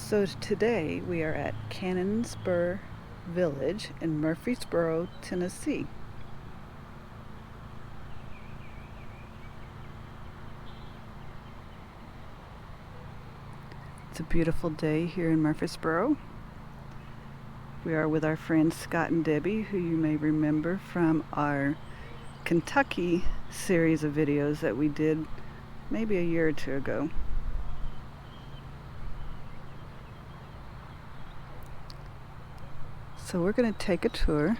So today we are at Cannonsburg Village in Murfreesboro, Tennessee. It's a beautiful day here in Murfreesboro. We are with our friends Scott and Debbie, who you may remember from our Kentucky series of videos that we did maybe a year or two ago. So we're going to take a tour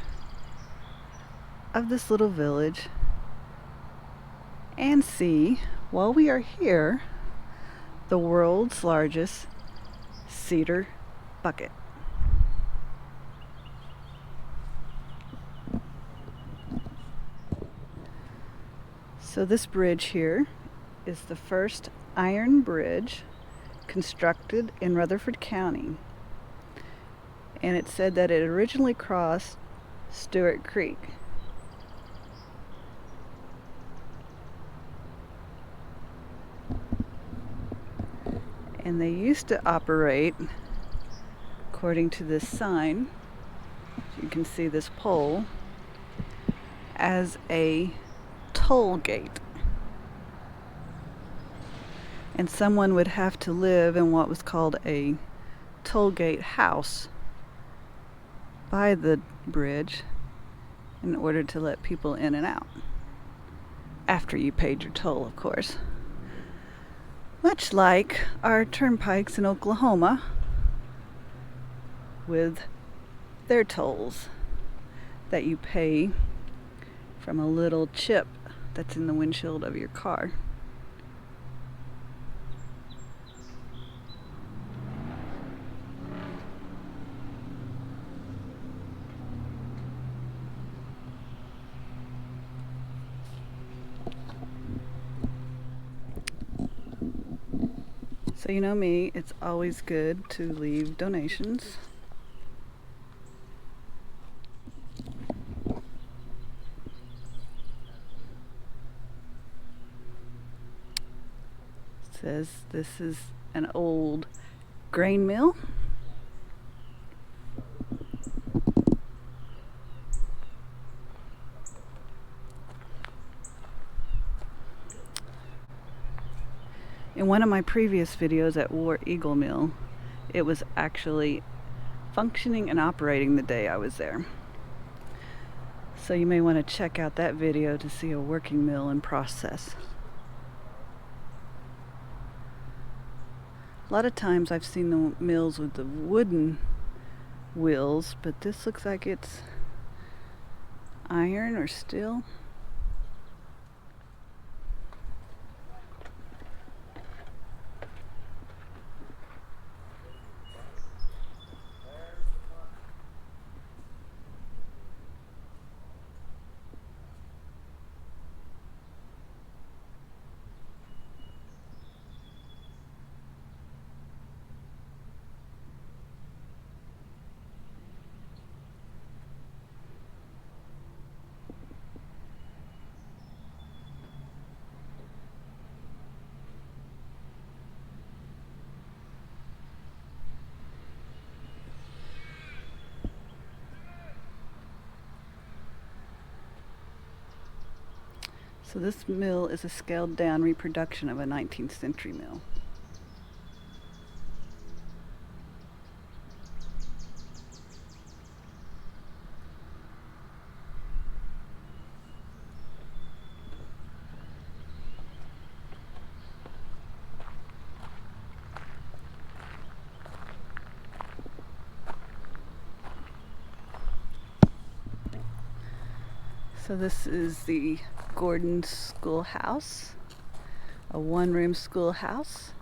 of this little village and see, while we are here, the world's largest cedar bucket. So this bridge here is the first iron bridge constructed in Rutherford County. And it said that it originally crossed Stewart Creek. And they used to operate, according to this sign, you can see this pole, as a toll gate. And someone would have to live in what was called a toll gate house by the bridge in order to let people in and out. After you paid your toll, of course. Much like our turnpikes in Oklahoma with their tolls that you pay from a little chip that's in the windshield of your car. So you know me, it's always good to leave donations. It says this is an old grain mill. In one of my previous videos at War Eagle Mill, it was actually functioning and operating the day I was there. So you may want to check out that video to see a working mill in process. A lot of times I've seen the mills with the wooden wheels, but this looks like it's iron or steel. So this mill is a scaled down reproduction of a 19th century mill. So this is the Gordon Schoolhouse, a one-room schoolhouse.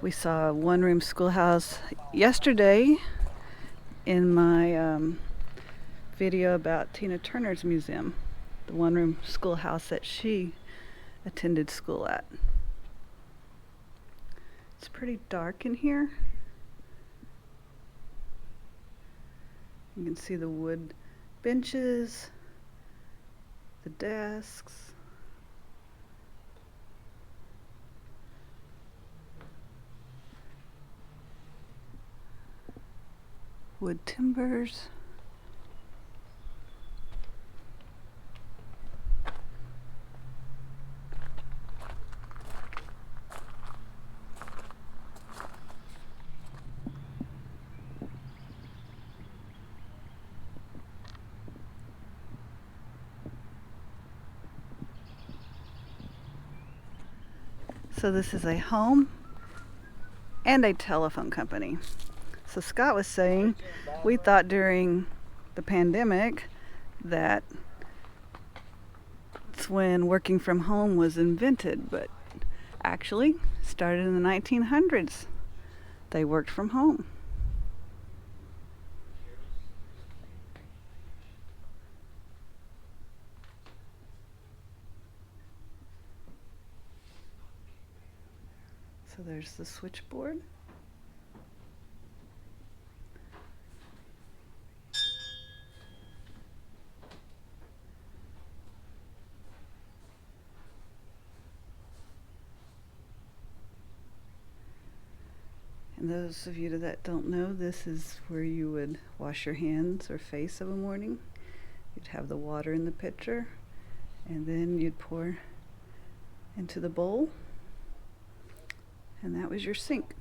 We saw a one-room schoolhouse yesterday in my video about Tina Turner's museum, the one-room schoolhouse that she attended school at. It's pretty dark in here. You can see the wood benches, the desks. wood timbers. So this is a home and a telephone company. So Scott was saying, we thought during the pandemic that it's when working from home was invented, but actually started in the 1900s. They worked from home. So there's the switchboard. And those of you that don't know, this is where you would wash your hands or face of a morning. You'd have the water in the pitcher, and then you'd pour into the bowl, and that was your sink.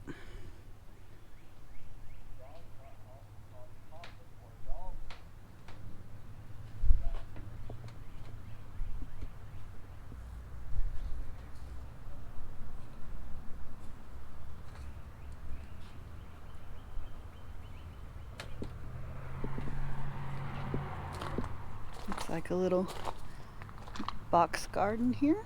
It's like a little box garden here.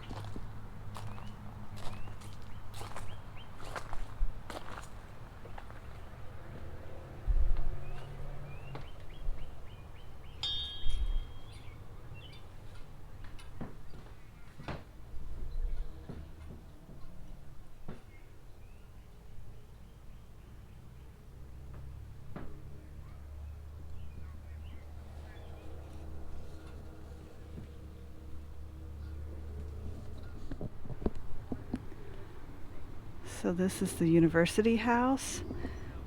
So this is the university house.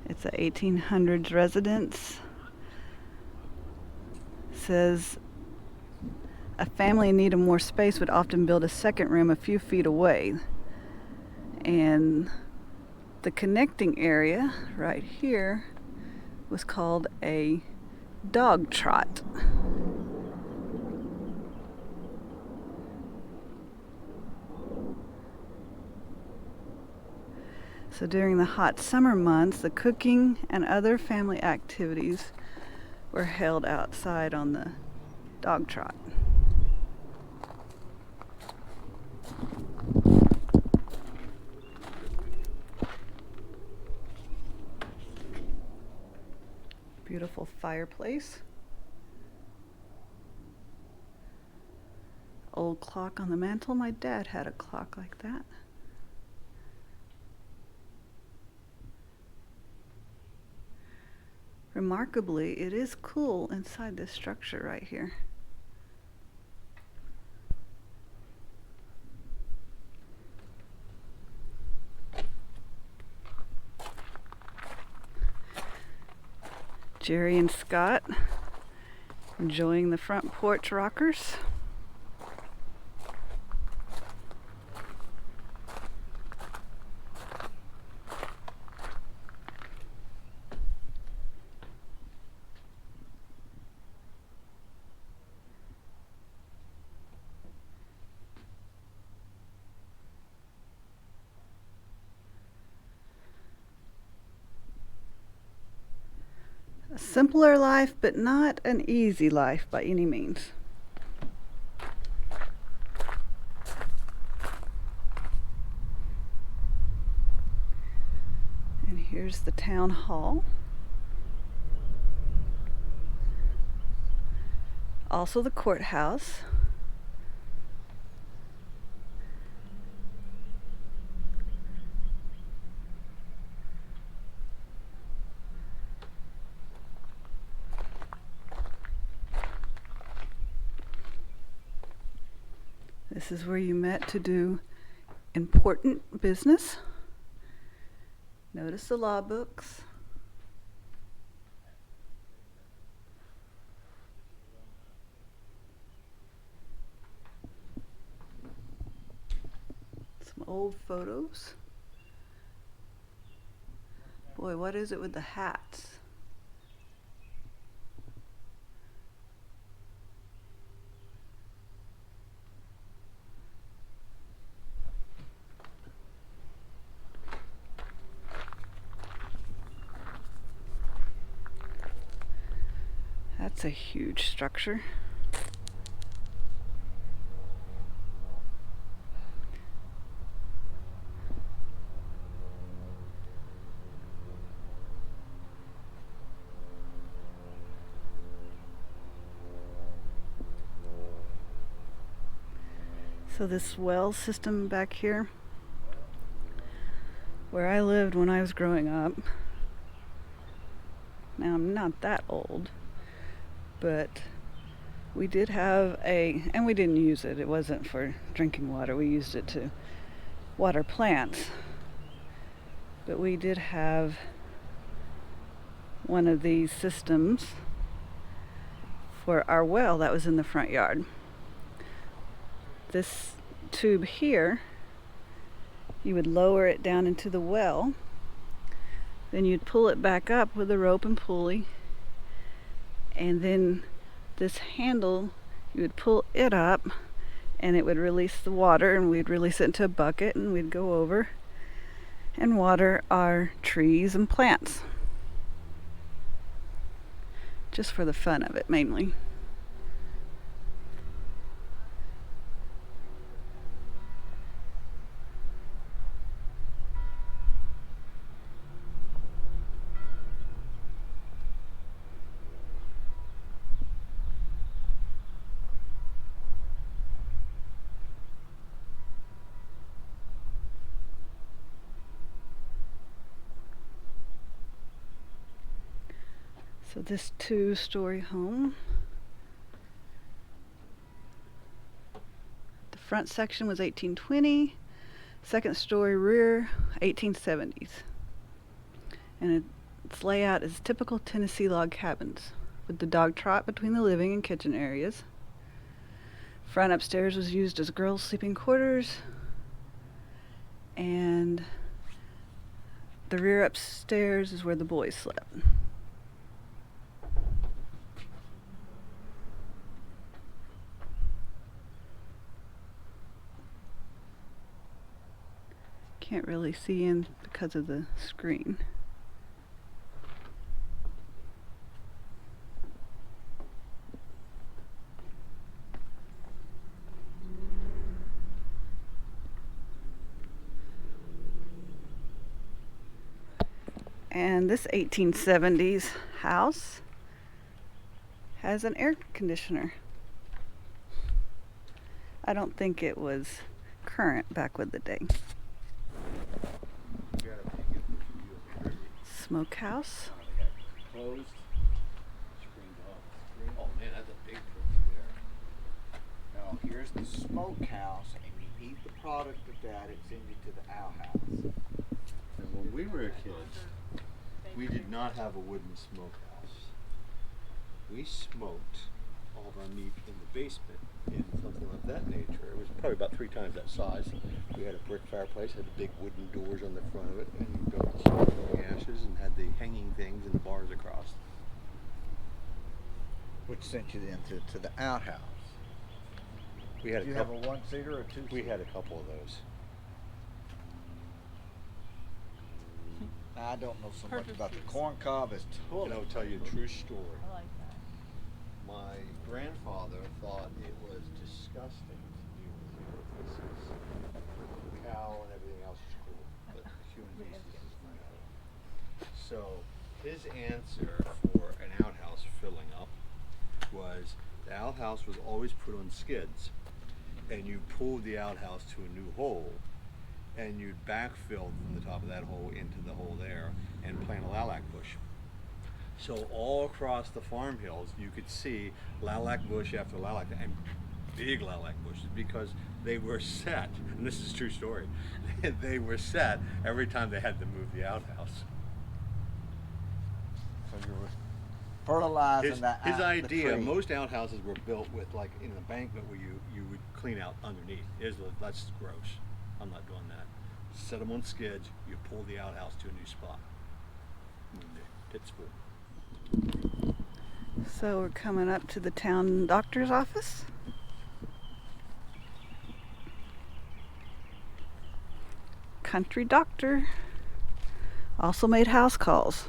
It's a 1800s residence. It says a family in need of more space would often build a second room a few feet away. And the connecting area right here was called a dog trot. So during the hot summer months, the cooking and other family activities were held outside on the dog trot. Beautiful fireplace. Old clock on the mantle. My dad had a clock like that. Remarkably, it is cool inside this structure right here. Jerry and Scott enjoying the front porch rockers. A simpler life, but not an easy life by any means. And here's the town hall. Also the courthouse. This is where you met to do important business. Notice the law books. old photos. Boy, what is it with the hats? That's a huge structure. So this well system back here, where I lived when I was growing up, now I'm not that old, but we did have and we didn't use it. It wasn't for drinking water. We used it to water plants. But we did have one of these systems for our well that was in the front yard. This tube here, you would lower it down into the well, then you'd pull it back up with a rope and pulley, and then this handle, you would pull it up and it would release the water, and we'd release it into a bucket, and we'd go over and water our trees and plants. Just for the fun of it, mainly. So this 2-story home, the front section was 1820, second story rear 1870s. And its layout is typical Tennessee log cabins, with the dog trot between the living and kitchen areas. Front upstairs was used as girls' sleeping quarters, and the rear upstairs is where the boys slept. Can't really see in because of the screen. And this 1870s house has an air conditioner. I don't think it was current back with the day. Smokehouse. Closed. Oh man, that's a big turkey there. Now here's the smokehouse, and you eat the product of that. It sends you to the outhouse. And when we were kids, we did not have a wooden smokehouse. We smoked all of our meat in the basement in something of that nature. It was probably about 3 times that size. We had a brick fireplace, had the big wooden doors on the front of it, and you built the smoke from the ashes and had the hanging things and the bars across. Which sent you then to the outhouse. We had Do you have a 1-seater or 2-seater? We had a couple of those. I don't know so much about the corn cob as to. And I'll tell you a true story. I like that. My grandfather thought it was disgusting to do with feces. Cow and everything else is cool, but human feces is not. So his answer for an outhouse filling up was the outhouse was always put on skids, and you pulled the outhouse to a new hole, and you'd backfill from the top of that hole into the hole there and plant a lilac bush. So all across the farm hills, you could see lilac bush after lilac, and big lilac bushes, because they were set, and this is a true story, they were set every time they had to move the outhouse. So you were fertilizing His the idea, tree. most outhouses were built with like an embankment where you would clean out underneath. That's gross. I'm not doing that. Set them on skids, you pull the outhouse to a new spot. When the pit's full. So we're coming up to the town doctor's office. Country doctor also made house calls.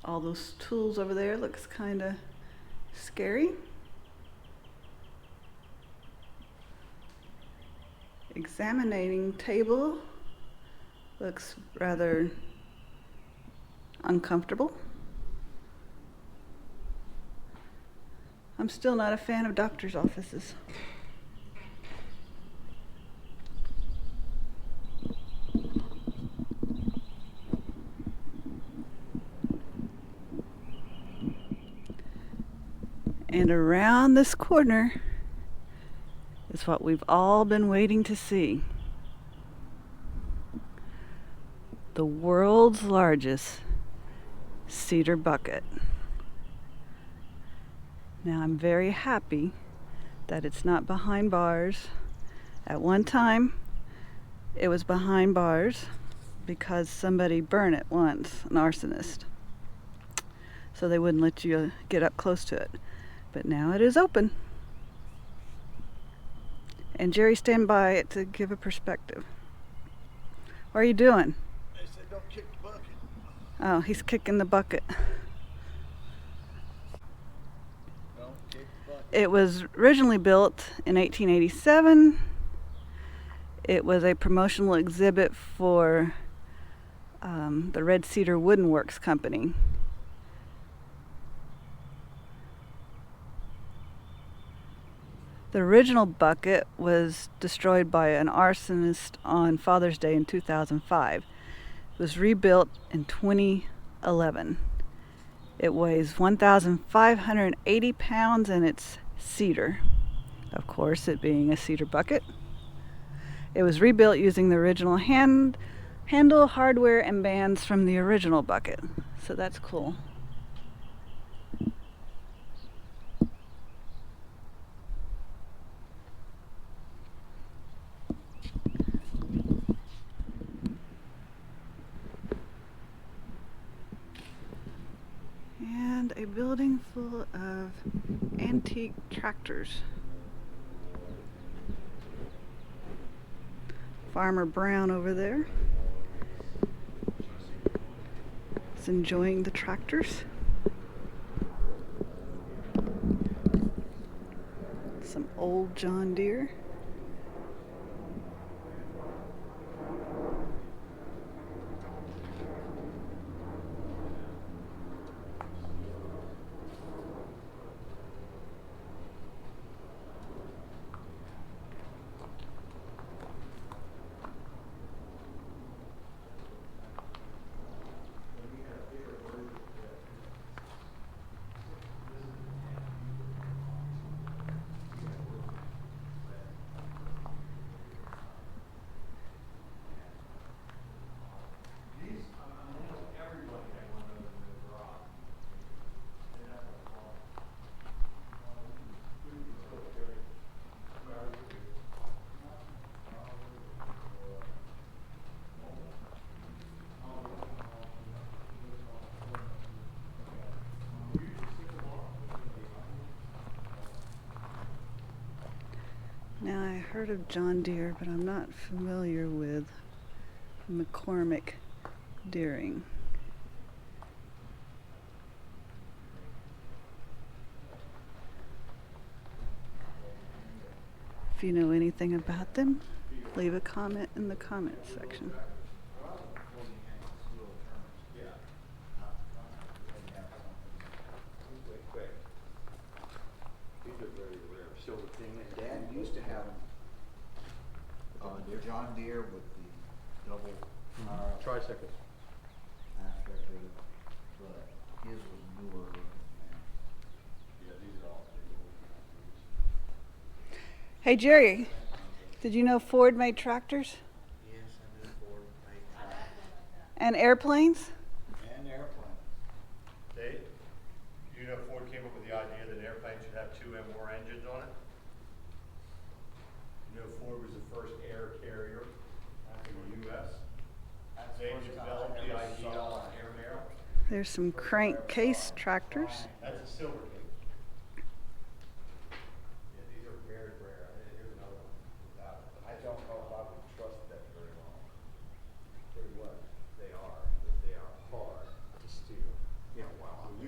All those tools over there looks kind of scary. Examining table looks rather uncomfortable. I'm still not a fan of doctor's offices. And around this corner is what we've all been waiting to see. The world's largest cedar bucket. Now I'm very happy that it's not behind bars. At one time, it was behind bars because somebody burned it once, an arsonist. So they wouldn't let you get up close to it. But now it is open. And Jerry, stand by it to give a perspective. What are you doing? I said don't kick the bucket. Oh, he's kicking the bucket. Don't kick the bucket. It was originally built in 1887. It was a promotional exhibit for the Red Cedar Wooden Works Company. The original bucket was destroyed by an arsonist on Father's Day in 2005. It was rebuilt in 2011. It weighs 1,580 pounds and it's cedar. Of course, it being a cedar bucket. It was rebuilt using the original handle, hardware, and bands from the original bucket. So that's cool. And a building full of antique tractors. Farmer Brown over there is enjoying the tractors. Some old John Deere. Now I heard of John Deere, but I'm not familiar with McCormick Deering. If you know anything about them, leave a comment in the comments section. These are very rare. Silver King. Dad used to have John Deere with the double Tricycle. aspect of it, but his was newer looking. Yeah, these are all Hey Jerry, did you know Ford made tractors Yes, I knew Ford made tractors and airplanes? and airplanes. Dave? have more engines on it. You know, Ford was the first air carrier in the U.S. That's They the first time developed I the ever idea saw of it. air barrel. There's some crankcase tractors. That's a silver case. Yeah, these are very rare. Here's another one without it. I don't know if I would trust that very long. Tell you what, they are hard to steal. Yeah, wow. When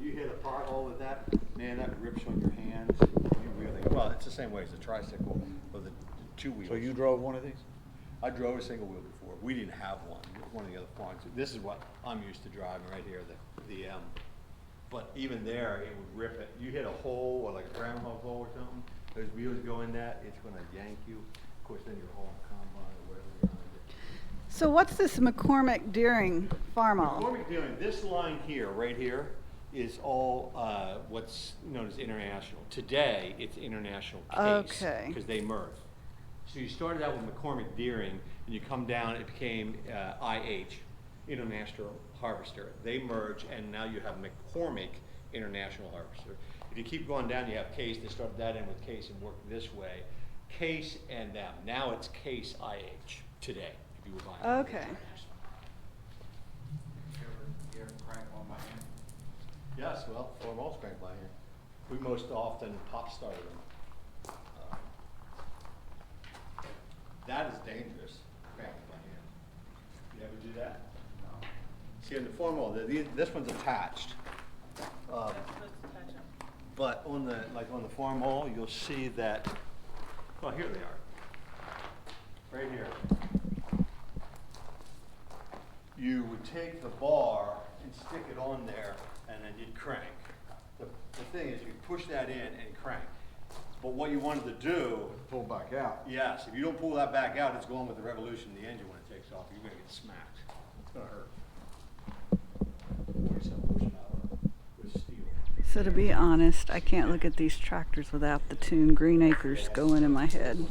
you hit a pothole with that, man, that rips on your hands. You really, well, it's the same way as the tricycle or the two wheels. So you drove one of these? I drove a single wheel before. We didn't have one. It was one of the other farms. This is what I'm used to driving right here, the but even there, it would rip it. You hit a hole or like a groundhog hole or something, those wheels go in that, it's gonna yank you. Of course, then you're hauling combine or whatever behind it. So what's this McCormick Deering farm all? McCormick Deering, this line here, right here, is all what's known as international. Today, it's international case. Okay. Because they merged. So you started out with McCormick Deering, and you come down, it became IH, International Harvester. They merge, and now you have McCormick International Harvester. If you keep going down, you have Case. They started that in with Case and worked this way. Case and them. Now it's Case IH today. If you were buying Okay. You ever crank on my hand? Yes, well, for most crank by hand. We most often pop started them. That is dangerous, cranking by hand. You ever do that? No. See, in the formal, this one's attached. But on the, like on the formal, you'll see that, well, here they are. Right here. You would take the bar and stick it on there, and then you'd crank. The thing is, you push that in and crank. But what you wanted to do, Pull back out. yes, if you don't pull that back out, it's going with the revolution of the engine when it takes off. You're gonna get smacked. It's gonna hurt. 47 horsepower with steel. So to be honest, I can't look at these tractors without the tune Green Acres going in my head. This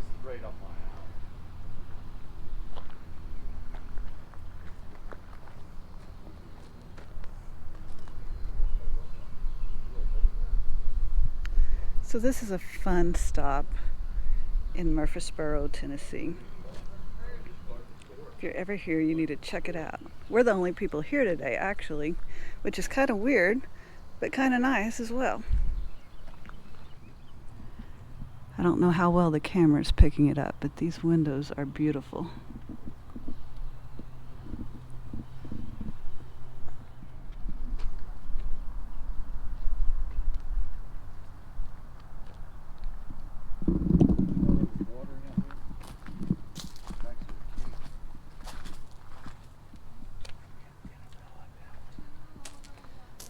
is right up my alley. So this is a fun stop in Murfreesboro, Tennessee. If you're ever here, you need to check it out. We're the only people here today, actually, which is kind of weird, but kind of nice as well. I don't know how well the camera's picking it up, but these windows are beautiful.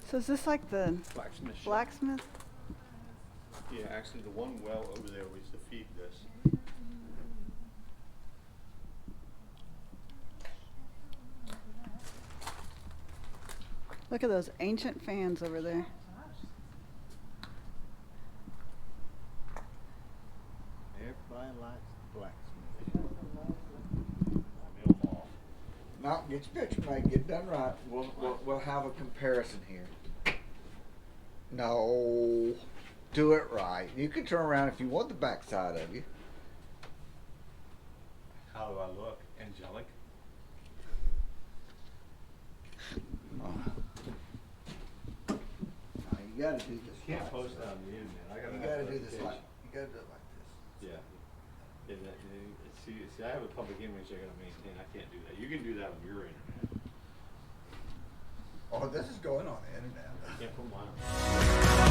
So is this like the Blacksmith shop. blacksmith? Yeah, actually, the one well over there was to feed this. Look at those ancient fans over there. Everybody likes blacksmith. Mill hall. Now, get your picture made, get it done right. We'll have a comparison here. No, do it right. You can turn around if you want the backside of you. How do I look? Angelic? Now, you gotta do this. Can't right, post sir. that on the internet. I gotta You have gotta do this notification. like, you gotta do it like this. Yeah. Yeah, see, I have a public image I gotta maintain. I can't do that. You can do that on your internet. Oh, this is going on the internet. I can't put mine on.